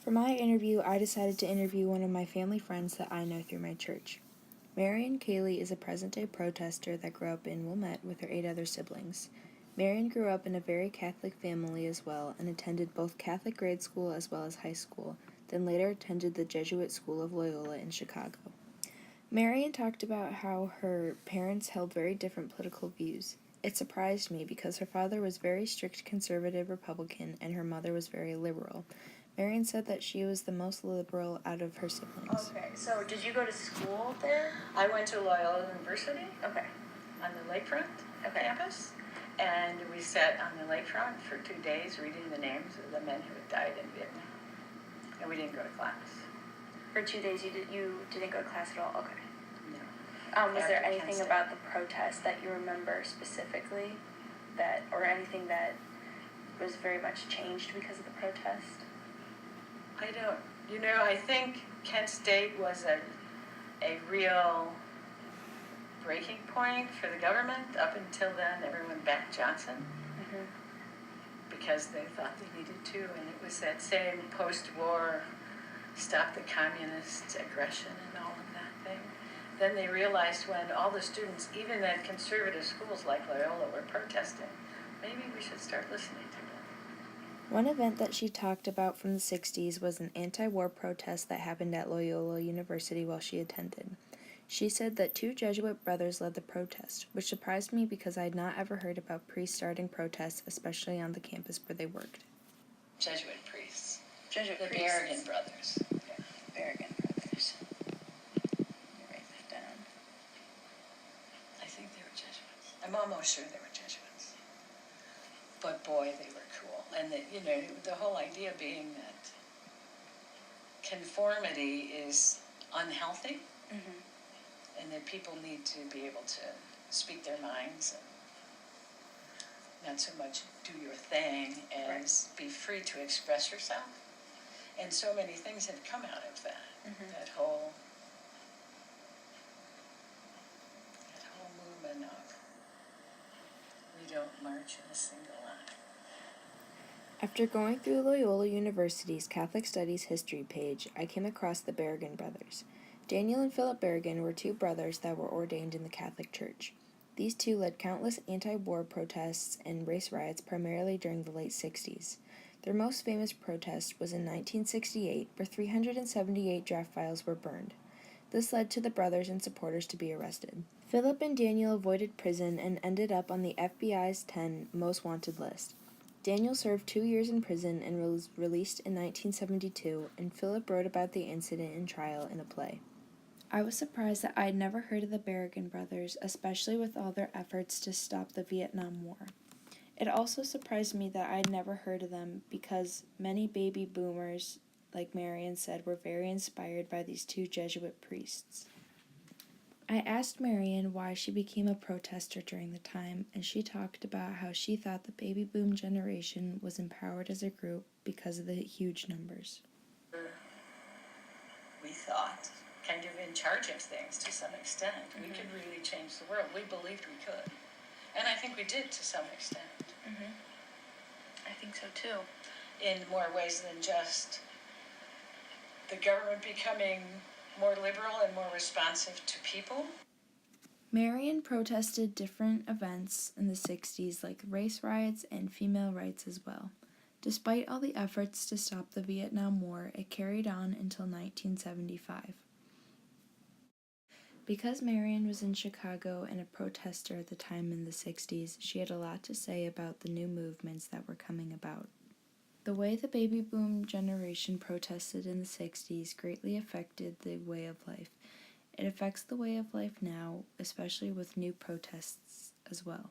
For my interview, I decided to interview one of my family friends that I know through my church. Marion Cayley is a present-day protester that grew up in Wilmette with her 8 other siblings. Marion grew up in a very Catholic family as well and attended both Catholic grade school as well as high school, then later attended the Jesuit School of Loyola in Chicago. Marion talked about how her parents held very different political views. It surprised me because her father was very strict conservative Republican and her mother was very liberal. Marion said that she was the most liberal out of her siblings. Okay, so did you go to school there? I went to Loyola University Okay. on the lakefront campus, and we sat on the lakefront for 2 days reading the names of the men who had died in Vietnam. And we didn't go to class. For 2 days you didn't go to class at all? Okay. No. Was there After anything Kent State. about the protest that you remember specifically or anything that was very much changed because of the protest? I think Kent State was a real breaking point for the government. Up until then, everyone backed Johnson Mm-hmm. because they thought they needed to, and it was that same post-war stop the communist aggression and all of that thing. Then they realized when all the students, even at conservative schools like Loyola, were protesting, maybe we should start listening to them. One event that she talked about from the 60s was an anti-war protest that happened at Loyola University while she attended. She said that 2 Jesuit brothers led the protest, which surprised me because I had not ever heard about priests starting protests, especially on the campus where they worked. Jesuit priests. The Berrigan brothers. Berrigan brothers. Let me write that down. I think they were Jesuits. I'm almost sure they were Jesuits. But boy, they were cool. And the whole idea being that conformity is unhealthy, Mm-hmm. and that people need to be able to speak their minds and not so much do your thing as be free to express yourself. And so many things have come out of that. Mm-hmm. That whole movement of we don't march in a single line. After going through Loyola University's Catholic Studies history page, I came across the Berrigan brothers. Daniel and Philip Berrigan were 2 brothers that were ordained in the Catholic Church. These 2 led countless anti-war protests and race riots primarily during the late 60s. Their most famous protest was in 1968, where 378 draft files were burned. This led to the brothers and supporters to be arrested. Philip and Daniel avoided prison and ended up on the FBI's 10 most wanted list. Daniel served 2 years in prison and was released in 1972, and Philip wrote about the incident and trial in a play. I was surprised that I had never heard of the Berrigan brothers, especially with all their efforts to stop the Vietnam War. It also surprised me that I had never heard of them because many baby boomers, like Marion said, were very inspired by these 2 Jesuit priests. I asked Marion why she became a protester during the time, and she talked about how she thought the baby boom generation was empowered as a group because of the huge numbers. We thought kind of in charge of things to some extent. Mm-hmm. We could really change the world. We believed we could. And I think we did to some extent. Mm-hmm. I think so too. In more ways than just the government becoming more liberal and more responsive to people. Marion protested different events in the 60s like race riots and female rights as well. Despite all the efforts to stop the Vietnam War, it carried on until 1975. Because Marion was in Chicago and a protester at the time in the 60s, she had a lot to say about the new movements that were coming about. The way the baby boom generation protested in the 60s greatly affected the way of life. It affects the way of life now, especially with new protests as well.